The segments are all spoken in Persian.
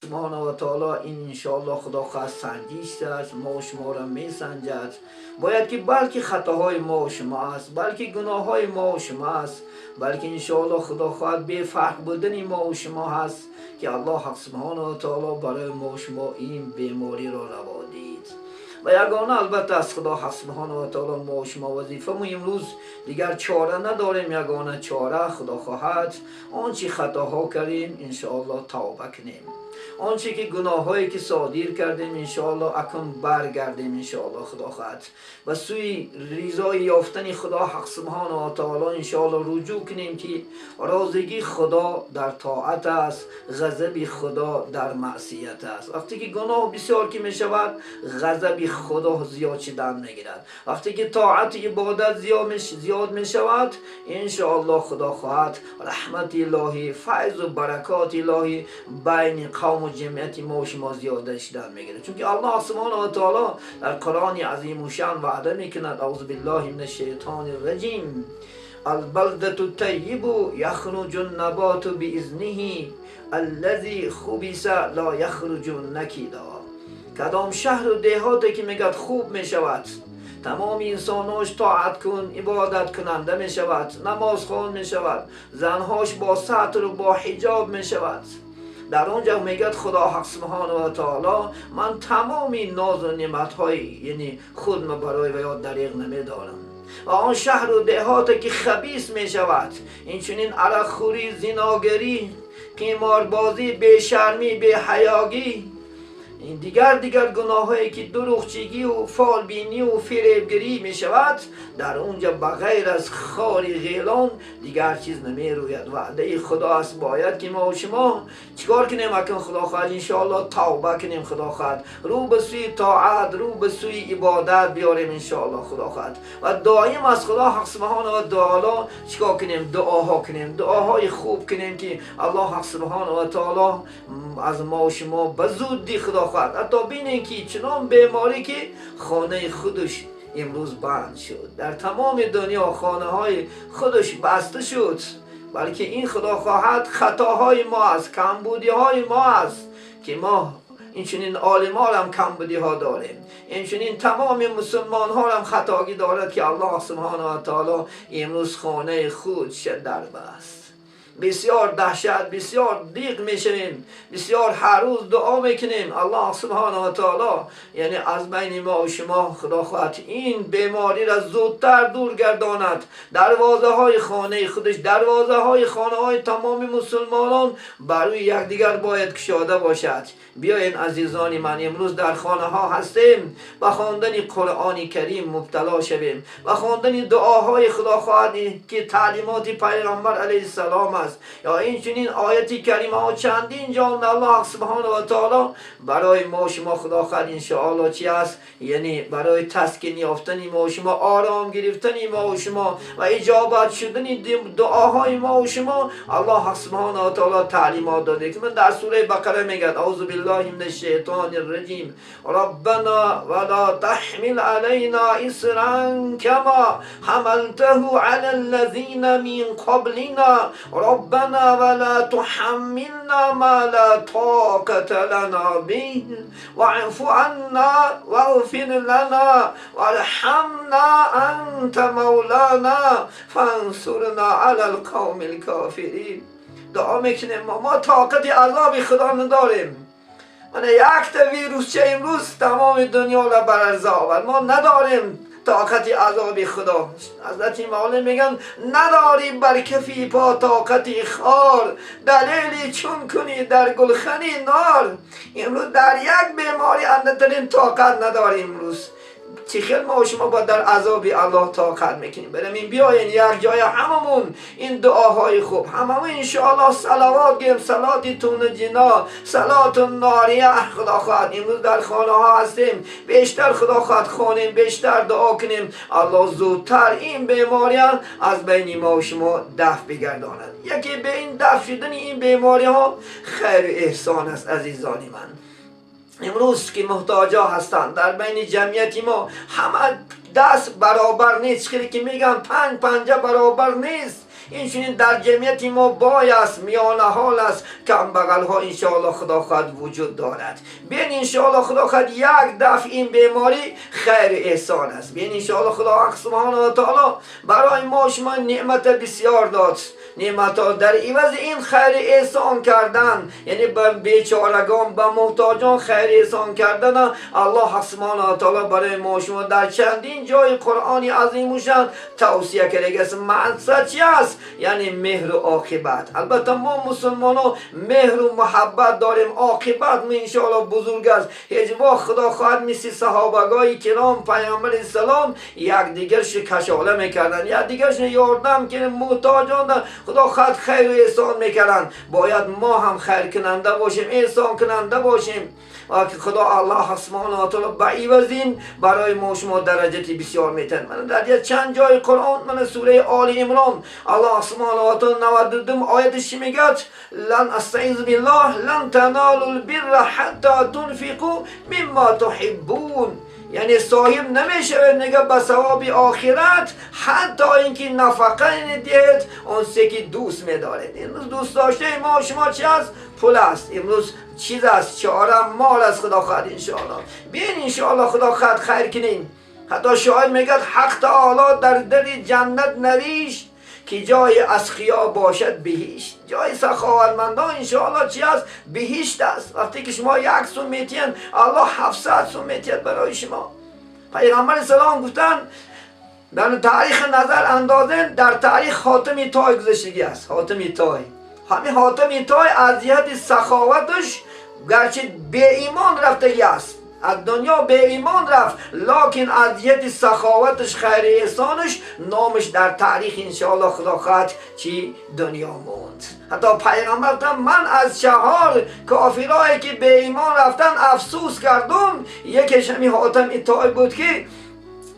سبحانه و تعالی این انشاءالله خدا خواهد سنجیش است، ما و شما را می سنجد. باید که بلکه خطاهای ما و شما است، بلکه گناه های ما و شما است، بلکه انشاءالله خدا خواهد به فرق بودن ما و شما هست که الله حق سبحانه و تعالی برای ما و شما این بیماری را روا دید. و یگانه البته از خدا حق سبحانه و تعالی ما و شما وظیفه ما امروز دیگر چاره نداریم، یگانه چاره خدا خواهد آنچه خطاها کردیم انشاءالله توبه کنیم، آنچه که گناهایی که صادر کردیم انشاءالله اکن برگردیم انشاءالله خدا خواهد و سوی رضای یافتن خدا حق سبحانه و تعالی انشاءالله رجوع کنیم که راضگی خدا در طاعت است، غضب خدا در معصیت است. وقتی که گناه بسیار که می شود غضب خدا زیاد شدن میگیرد، وقتی که طاعت عبادت زیاد می شود انشاءالله خدا خواهد رحمت الهی فیض و برکات الهی بین قوم و جمعیت ما و شما زیاده شدن میگیره. چون که الله سبحانه و تعالی در قرآن عظیم و شان وعده میکند اعوذ بالله من الشیطان الرجیم البلدة الطیب یخرج النبات باذنه الذی خبث لا یخرج نکدا. کدام شهر و دهاتی که میگد خوب میشود، تمام انساناش طاعت کن عبادت کننده می شود، نماز خوان می شود، زنهاش با ستر و با حجاب می شود، در اونجا میگد خدا حق سبحانه و تعالی من تمام ناز و نعمت های یعنی خودم برای و یاد دریغ نمیدارم. و آن شهر و دهات که خبیث می شود، این چنین عرق خوری، زناگری، قماربازی، بیشرمی، بیحیاگی، این دیگر گناه هایی که دروغچگی و فالبینی و فریبگری می شود، در اونجا بغیر از خار غیلان دیگر چیز نمی روید. وعده خدا است باید که ما و شما چیکار کنیم؟ اکن خدا خواهد انشاءالله توبه کنیم، خدا خواهد رو به سوی طاعت، رو به سوی عبادت بیاریم انشاءالله خدا خواهد و دائم از خدا حق سبحانه و تعالی چیکار کنیم؟ دعاها کنیم، دعاهای خوب کنیم که الله حق سبحانه و تعالی از ما و شما به زودی خدا خواهد حتی بینین که چنان بیماری که خانه خودش امروز بند شد، در تمام دنیا خانه های خودش بسته شد، بلکه این خدا خواهد خطاهای ما است، کمبودی های ما است که ما این چنین عالمان هم کمبودی ها داریم، این چنین تمام مسلمان ها هم خطاگی دارد که الله سبحانه و تعالی امروز خانه خود شد در بست. بسیار دهشت، بسیار دیق میشویم، بسیار هر روز دعا میکنیم الله سبحانه و تعالی یعنی از بین ما و شما خدا خواهد این بیماری را زودتر دور گرداند، دروازه های خانه خودش، دروازه های خانه های تمام مسلمانان برای یکدیگر باید کشاده باشد. بیاین عزیزان من امروز در خانه ها هستیم و خواندن قرآن کریم مبتلا شویم و خواندن دعاهای خدا خواهد که تعلیمات پیغمبر علیه السلام است یا این چنین آیتی کریمه ها چندین جا الله سبحانه و تعالی برای ما شما خدا خواهد انشاءالله چی است؟ یعنی برای تسکین یافتن ما و شما، آرام گرفتن ما و شما و اجابت شدن دعاهای ما و شما الله سبحانه و تعالی تعلیمات داده که من در سوره بقره میگه اعوذ بالله من الشیطان الرجیم ربنا ولا تحمل علينا اسرا كما حملته على الذين من قبلنا ربنا ولا تحملنا ما لا طاقة لنا به واعف عنا واغفر لنا وارحمنا انت مولانا فانصرنا على القوم الكافرين. دعا میکنیم ما طاقت عذاب خدا نداریم. من یک تا ویروس چه امروز تمام دنیا را برارضا آورد، ما نداریم طاقت عذاب خدا. حضرت مولانا میگن نداری بر کفی پا طاقت خار، دلیلی چون کنی در گلخنی نار. امروز در یک بیماری اندترین طاقت نداریم. امروز چی خیلی ما و شما با در عذاب الله طاقت میکنیم. بریم بیاین یک جای هممون این دعاهای خوب هممون انشاءالله صلوات گیم، صلات تون جنا، صلات ناریه خدا خواهد امروز در خانه ها هستیم بیشتر خدا خواهد خوانیم، بیشتر دعا کنیم الله زودتر این بیماری از بین ما و شما دفع بگرداند. یکی به این دفع شدن این بیماری ها خیر و احسان است عزیزان من. امروز که محتاجا هستند در بین جمعیت ما همه دست برابر نیست، خیلی که میگن 5 پنجه برابر نیست. این چنین در جمعیت ما بای است، میانه حال است، کم بغل ها انشاءالله خدا خواهد وجود دارد. بین انشاءالله خدا خواهد یک دفع این بیماری خیر احسان است. بین انشاءالله خدا سبحانه و تعالی برای ما شما نعمت بسیار داد. نعمت ها در عوض این خیر احسان کردن، یعنی به بیچارگان به محتاجان خیر احسان کردن، الله سبحانه و تعالی برای ما شما در چندین جای قرآن عظیمشان توصیه کرده است. مقصد چی است؟ یعنی مهر و عاقبت. البته ما مسلمانان مهر و محبت داریم، عاقبت ما انشاءالله بزرگ است. هیچ وقت خدا خواهد مثل صحابگان کرام پیامبر اسلام یک دیگرش کشاله میکردن، یک دیگرش یاردم که محتاجان خدا خواهد خیر و احسان میکردن. باید ما هم خیر کننده باشیم، احسان کننده باشیم و که خدا الله سبحانه و تعالی به عوض این برای ما شما درجاتی بسیار میتن. من در یک چند جای قرآن، من سوره آل عمران الله سبحانه و تعالی 92 آیتش میگه لن استعیذ بالله لن تنالوا البر حتی تنفقوا مما تحبون، یعنی صاحب نمیشه نگه به ثواب آخرت حتی اینکه نفقه ندید اون سه که دوست میدارید. امروز دوست داشته ما شما چی است؟ پول است. امروز چیز است؟ چهارم مال است. خدا خواهد انشاءالله بین انشاءالله خدا خواهد خیر کنیم. حتی شاید میگه حق تعالی در دل جنت نوشت که جای اسخیا باشد بهشت. جای سخاوتمندان انشاءالله چی است؟ بهشت است. وقتی که شما 1 سوم میتین، الله 700 سوم میتید برای شما. پیغمبر سلام گفتن در تاریخ نظر اندازه در تاریخ حاتم طای گذشتگی است. حاتم طای، همین حاتم طای از جهت سخاوتش گرچه به ایمان رفتگی است، از دنیا به ایمان رفت، لکن از جهت سخاوتش خیر احسانش نامش در تاریخ انشاءالله خدا خواهد چی دنیا موند. حتی پیغمبر گفتن من از 4 کافرایی که به ایمان رفتن افسوس کردم، یکیش همین حاتم طای بود که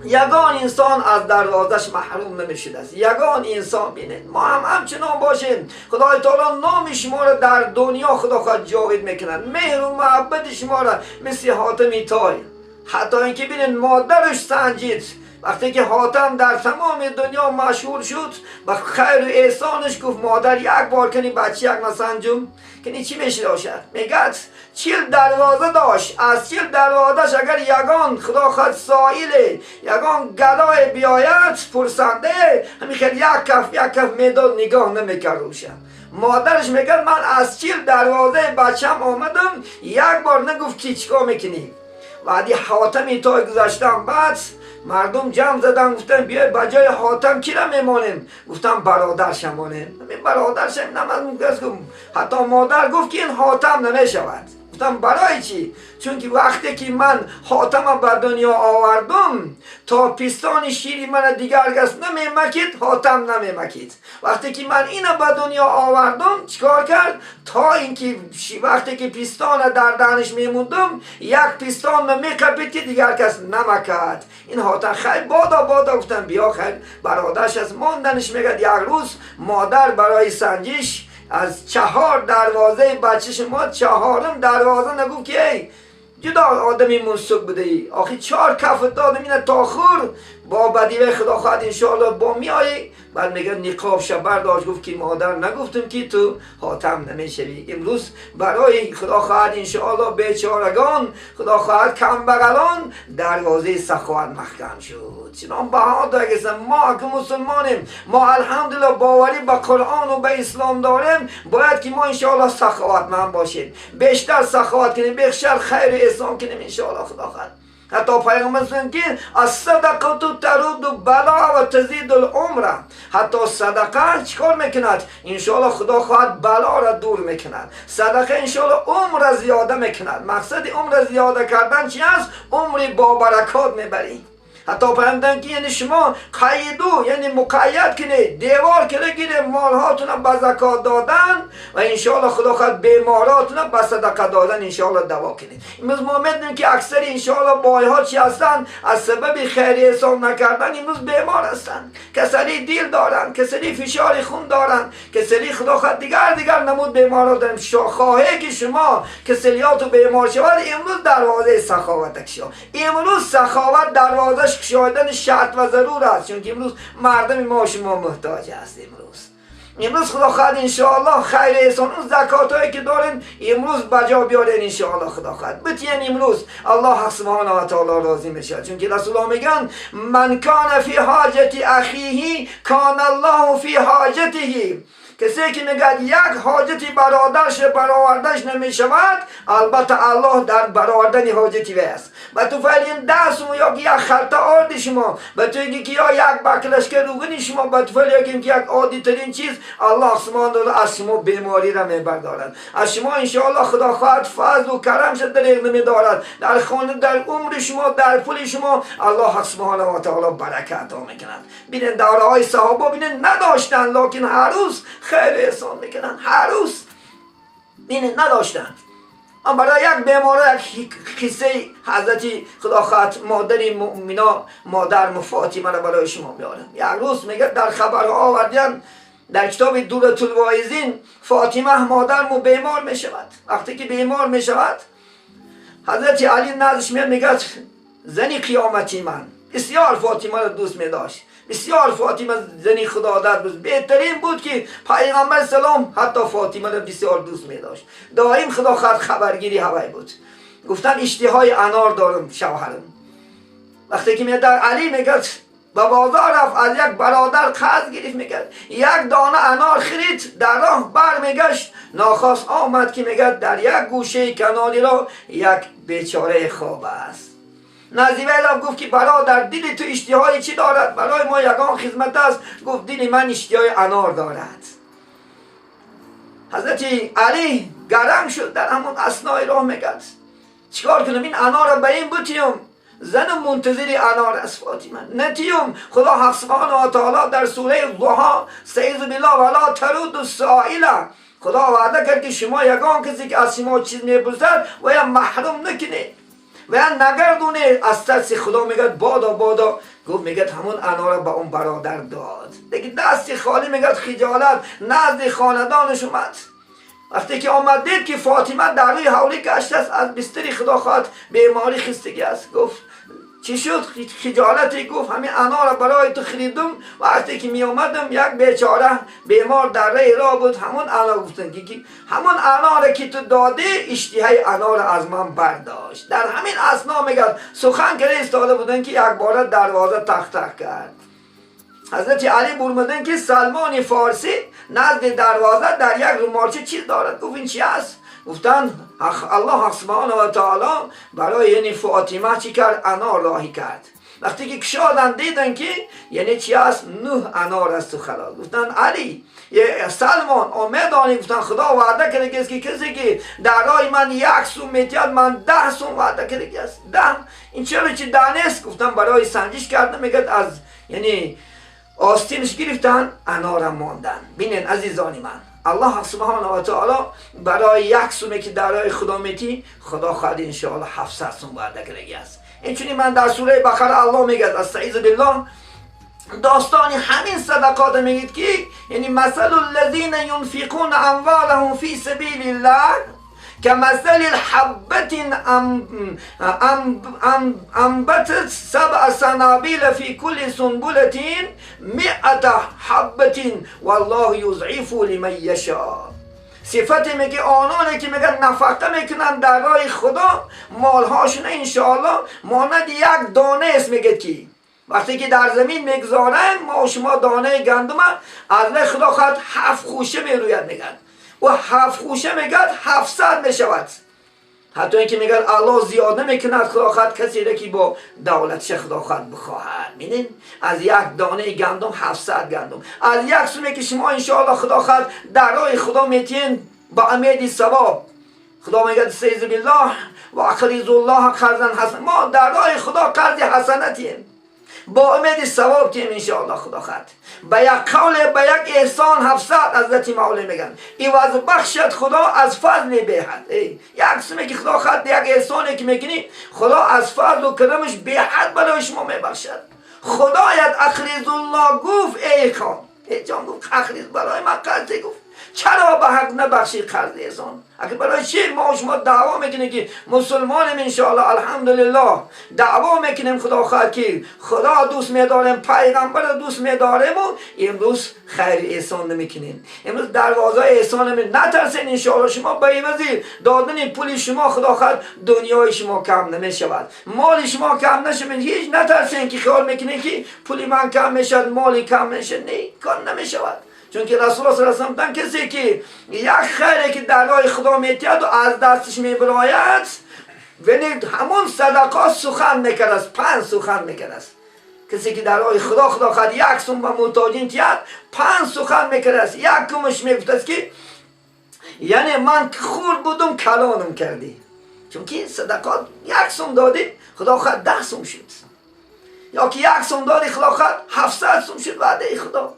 یگان انسان از دروازش محروم نمیشده است. یگان انسان بینید ما هم همچنان باشیم. خدای تعالی نام شما را در دنیا خدا خواهد جاوید میکنند، مهر و محبت شما را مثل حاتم طای. حتی اینکه بینید مادرش سنجید، وقتی که حاتم در تمام دنیا مشهور شد با خیر و احسانش گفت مادر یک بار کنی بچه یک نسنجم کنی چی میشه داشت؟ میگد 40 دروازه داشت، از 40 دروازهش اگر یگان خدا خواهد سائل یگان گدای بیاید پرسنده همین خیلی یک کف میداد نگاه نمیکرد روشم. مادرش میگد من از 40 دروازه بچم آمدم یک بار نگفت که چیکار میکنی. بعدی حاتم طای گذاشتم، بعد مردم جمع زدن گفتن بیای بجای حاتم کی را میمانیم؟ گفتم برادرش مانیم. همین برادرش نماز گفتم. حتی مادر گفت که این حاتم نمیشود. گفتم برای چی؟ چون که وقتی که من حاتم به دنیا آوردم تا پیستان شیری من دیگر کس نمیمکید، حاتم نمیمکید. وقتی که من اینو به دنیا آوردم چیکار کرد؟ تا اینکه وقتی که پیستان در دهنش میموندم یک پیستان میکپید که دیگر کس نمکد. این حاتم خیلی بادا گفتم بیا خیلی برادرش از ماندنش میگد. یک روز مادر برای سنجش از 4 دروازه بچه ما 4م دروازه نگو که ای جدا آدمی منسوک بوده ای آخی 4 کفت دادم اینه تاخور با بدیوه خدا خواهد انشاءالله با میایی. بعد میگه نقابش برداشت گفت که مادر نگفتم که تو حاتم نمیشوی. امروز برای خدا خواهد انشاءالله بیچارگان خدا خواهد کم بغلان دروازه سخاوت محکم شد. چنان بها داریم ما که مسلمانیم، ما الحمدلله باوری به قرآن و به اسلام داریم، باید که ما انشاءالله سخاوتمند باشیم، بیشتر سخاوت کنیم، بیشتر خیر و احسان کنیم انشاءالله خدا خواهد. حتی پیغمبر فرمود که الصدقه ترد بلا و تزید العمر. حتی صدقه چیکار میکند؟ انشاءالله خدا خواهد بلا را دور میکند. صدقه انشاءالله عمر را زیاده میکند. مقصد عمر را زیاده کردن چی است؟ عمری با برکات میبری. حتی فرمودن که یعنی شما قیدو یعنی مقید کنید، دیوار کنید گیره مالهاتون به زکات دادن و انشاءالله خدا خواهد بیماراتون به صدقه دادن انشاءالله دوا کنید. امروز ما میدونیم که اکثر انشاءالله بایها چی هستن؟ از سبب خیر احسان نکردن امروز بیمار هستن. کسری دیل دارن، کسری فشار خون دارن، کسری خدا خواهد دیگر نمود بیمارات دارن. خواهی که شما کسریاتو بیمار شود امروز دروازه سخاوت کشا. امروز سخاوت دروازه شایدن شرط و ضرور است، چون که امروز مردم ما شما محتاج است. امروز امروز خدا خواهد انشاءالله خیر احسان اون زکات هایی که دارین امروز بجا بیارین انشاءالله خدا خواهد بتین امروز الله سبحانه و تعالی راضی میشه. چون که رسول الله میگن من کان فی حاجت اخیه کان الله فی حاجته. کسی که میگه یک حاجتی برادرش برآوردنش نمیشود، البته الله در برآوردن حاجتی وی است. و تو فعلین دست یا یک خلطه آرد شما، و تو اینگه که یا یک بکلشکه روغنی شما، و تو فعلین که یک عادی ترین چیز الله سبحانه از شما بیماری را میبردارد. از شما انشاءالله خدا خواهد فضل و کرمش دریغ نمیدارد. در خانه، در عمر شما، در پول شما الله سبحانه و تعالی برکت عطا میکند. ببینید دوره های صحابه ببینید نداشتن، لکن هر روز خیر احسان میکنن. هر روز ببینید نداشتن. اما برای یک بیماره یک قصه حضرت خدا خواهد مادر مؤمنا مادر فاطمه را برای شما میارم. یک روز میگه در خبرها آوردن در کتاب دولت الواعظین فاطمه مادرمو بیمار میشود. وقتی که بیمار میشود حضرت علی نزدش میگه زنی قیامتی من. بسیار فاطمه را دوست میداشت، بسیار فاطمه زنی خداداد بود. بهترین بود که پیغمبر سلام حتی فاطمه را بسیار دوست میداشت. دائم خدا خواهد خبرگیری هوای بود. گفتن اشتهای انار دارم شوهرم. وقتی که میاد علی میگه به بازار رفت از یک برادر قرض گرفت، میگه یک دانه انار خرید، در راه برمیگشت ناخواست آمد که میگه در یک گوشه کناری را یک بیچاره خواب است. نزدیک را گفت که برادر دل تو اشتهای چی دارد؟ برای ما یگان خدمت است. گفت دل من اشتهای انار دارد. حضرت علی گرم شد، در همون اثنای راه میگد چیکار کنم این انار را به این بتیم؟ زنم منتظری انار است فاطمه نتیم. خدا حق سبحانه و تعالی در سوره ضحی استعیذ بالله ولا ترد السائل، خدا وعده کرد که شما یگان کسی که از شما چیز میپرسد و یا محروم نکنید و یا نگردونه. از ترس خدا میگه بادا گفت میگه همون انار به اون برادر داد. دیگه دست خالی میگه خجالت نزد خاندانش اومد. وقتی که آمد دید که فاطمه در روی حولی گشته است، از بستری خدا خواهد بیماری خستگی است. گفت چی شد؟ خجالتی. گفت همین انار برای تو خریدم، وقتی که می آمدم یک بیچاره بیمار در راه بود، همون انار گفتن که همون انار که تو داده اشتهای انار از من برداشت. در همین اثنا میگه سخن که ایستاده بودن که یک بار دروازه تق کرد. حضرت علی برمدن که سلمان فارسی نزد دروازه در یک رومارچه چیز دارد. گفت این چی است؟ گفتن الله سبحانه و تعالی برای یعنی فاطمه چی کرد؟ انار راهی کرد. وقتی که کشادن دیدن که یعنی چی است؟ 9 انار است و خلاص. گفتن علی سلمان آمدانی. گفتن خدا وعده کرده که کسی که در راه من 1 سوم میتید من 10 سوم وعده کرده است. 10 این چرا چی 10 نیست؟ گفتن برای سنجش کردن میگه از یعنی آستینش گرفتن انارم ماندن. بینن عزیزانی من الله سبحانه و تعالی برای 1 سومه که در راه خدا میتی خدا خواهد انشاءالله 700 سوم وعده کرده است. اینچنین من در سوره بقره الله میگه استعیذ بالله داستانی همین صدقات میگید که یعنی مثل الذین ينفقون اموالهم فی سبیل الله كمثل الحبة أنبتت 7 سنابل في كل سنبلة 100 حبة والله يضعف لمن يشاء. صفت میگه آنانی که میگن نفقه میکنن در راه خدا مالهاشون انشاءالله مانند یک دانه است. میگه که وقتی که در زمین میگذارن ما و شما دانه گندم از راه خدا خواهد 7 خوشه میروید. میگن و 7 خوشه میگد 700 میشود. حتی اینکه میگن الله زیاده میکند خدا خواهد کسی را که با دولتش خدا خواهد بخواهد. ببینید از یک دانه گندم 700 گندم. از 1 سومه که شما انشاءالله خدا خواهد در راه خدا میتین با امید ثواب. خدا میگه استعیذ بالله و اقرضوا الله قرضا حسنا. ما در راه خدا قرض حسنتیم با امید ثواب تیم انشاءالله خدا خواهد. به یک قول به یک احسان 700 حضرت مولا میگن عوض بخشد خدا از فضل بهد. 1 سومه که خدا خواهد یک احسانی که میکنی خدا از فضل و کرمش بهد برای شما میبخشد. خدایت اقرضوا الله گفت ای خان جان گفت اقرض برای من قرض گفت چرا به حق نبخشی قرض احسان؟ اگه برای چی ما شما دعوا میکنیم که مسلمانیم انشاءالله الحمدلله، دعوا میکنیم خدا خواهد که خدا دوست میداریم، پیغمبر دوست میداریم و امروز خیر احسان نمیکنیم، امروز دروازه احسان نترسین انشاءالله. شما به عوض دادن پول شما خدا خواهد دنیای شما کم نمیشود، مال شما کم نشود. هیچ نترسین که خیال میکنین که پول من کم میشد، مالی کم میشد، نه، کار نمیشود. چون که رسول الله صلی الله علیه و آله کسی که یک خیری که در راه خدا میتید و از دستش میبراید ولی همون صدقات سخن میکرد است، 5 سخن میکرد است. کسی که در راه خدا خواهد 1 سوم به محتاجین تید 5 سخن میکرد است. یک کمش میگفت است که یعنی من خورد بودم کلانم کردی، چون که صدقات 1 سوم دادی خدا خواهد 10 سوم شد، یا که 1 سوم دادی خدا خواهد 700 سوم شد وعده خدا.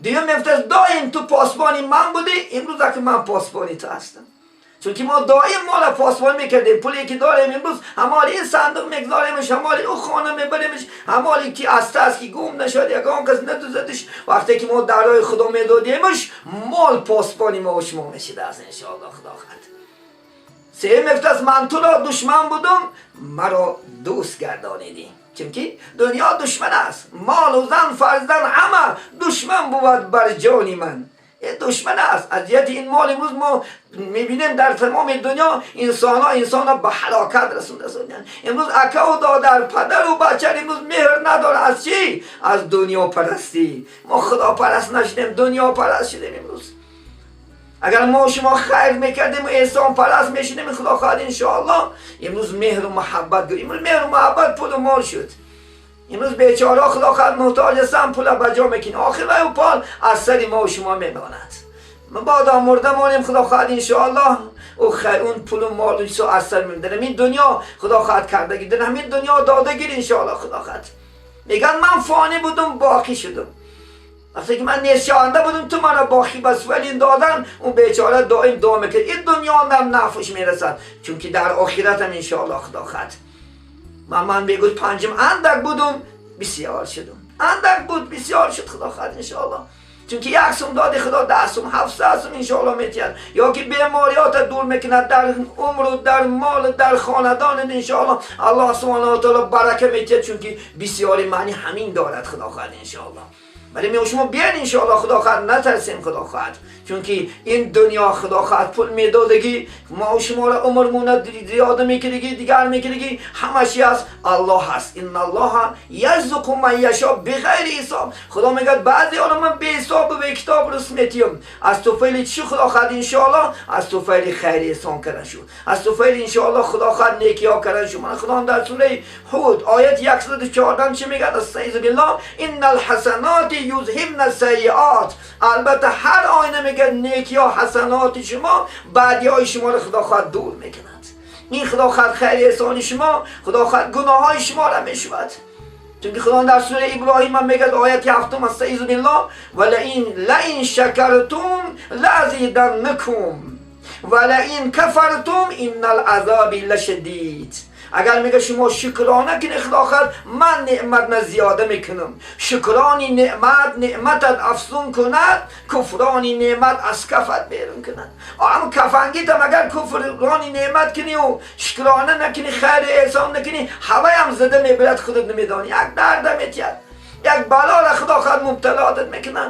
دیگه میفتست دایم تو پاسبانی من بودی، امروز که من پاسبانی تو هستم. چون که ما دایم مال پاسبانی میکردیم، پولی که داریم امروز همالی این صندوق میگذاریمش، همالی او خانه میبریمش، همالی که است که گم نشد یکان کس ندوزدش. وقتی که ما در راه خدا میدادیمش مال پاسبانی ما و شما میشید از انشاءالله خدا خواهد. سه میفتست من تو را دشمن بودم، مرا دوست گردانیدی. چون که دنیا دشمن است، مال و زن فرزند همه دشمن بود بر جان من. این دشمن است. از جهت این مال امروز ما میبینیم در تمام دنیا انسان به هلاکت رسونده شدن. امروز اکا و دادر، پدر و بچه امروز مهر نداره. از چی؟ از دنیا پرستی. ما خدا پرست نشدیم، دنیا پرست شدیم. امروز اگر ما شما خیر میکردیم و احسان پرست میشدیم خدا خواهد انشاءالله امروز مهر و محبت گریم. امروز مهر و محبت پول و مال شد. امروز بیچاره خدا خواهد محتاج هستن، پول بجا میکنه، آخر و پال از سر ما و شما میماند. ما بعد مرده مانیم خدا خواهد انشاءالله اون پول و مال و از سر میمونه. همین دنیا خدا خواهد کردگی، در همین دنیا دادگیر انشاءالله خدا خواهد. میگن من فانی بودم باقی شدم. وقتی که من نشانده بودم تو من باقی بس ولی دادن اون بیچاره دائم دعا میکرد این دنیا هم نفعش میرسد، چون که در آخرت هم انشاءالله خدا خواهد. من بگوید 5 اندک بودم بسیار شدم، اندک بود بسیار شد خدا خواهد انشاءالله. چون که 1 سوم دادی خدا 10 سوم 700 سوم انشاءالله میتید، یا که بیماریات دور میکند در عمر و در مال در خاندان انشاءالله الله سبحانه و تعالی برکه میتید، چون که بسیاری معنی همین دارد خدا خواهد انشاءالله. ولی می شما بیان انشاءالله خدا خواهد نترسیم خدا خواهد، چون که این دنیا خدا خواهد پول میدادگی ما شما را عمرمون زیاده میکردگی دیگر میکردگی همشی از الله هست. ان الله یرزق من یشاء بغیر حساب. خدا میگه بعضی حالا من به حساب و به کتاب رسمیتیم. از توفیل چی خدا خواهد انشاءالله؟ از توفیل خیر احسان کردن شد، از توفیل انشاءالله خدا خواهد نیکی ها کردن شد. من خدا در سوره هود آیت 114 چی میگه؟ استعیذ بالله ان الحسنات یذهبن السیئات. البته هر آینه میگه نیکی ها حسنات شما بعدی های شما رو خدا خواهد دور میکند. این خدا خواهد خیر احسان شما، خدا خواهد گناه های شما را میشود. چون که خدا در سوره ابراهیم هم میگه آیت 7 استعیذ بالله ولئن شکرتم لازیدنکم ولئن کفرتم ان العذاب لشدید. اگر میگه شما شکرانه کنی خدا خواهد من نعمت نه زیاده میکنم. شکرانی نعمتت افزون کند، کفرانی نعمت از کفت بیرون کند. اما کفنگیت هم اگر کفرانی نعمت کنی و شکرانه نکنی خیر احسان نکنی هوای هم زده میبرد خودت نمیدانی، یک درد میتید، یک بلا را خدا خواهد مبتلاتت میکنن.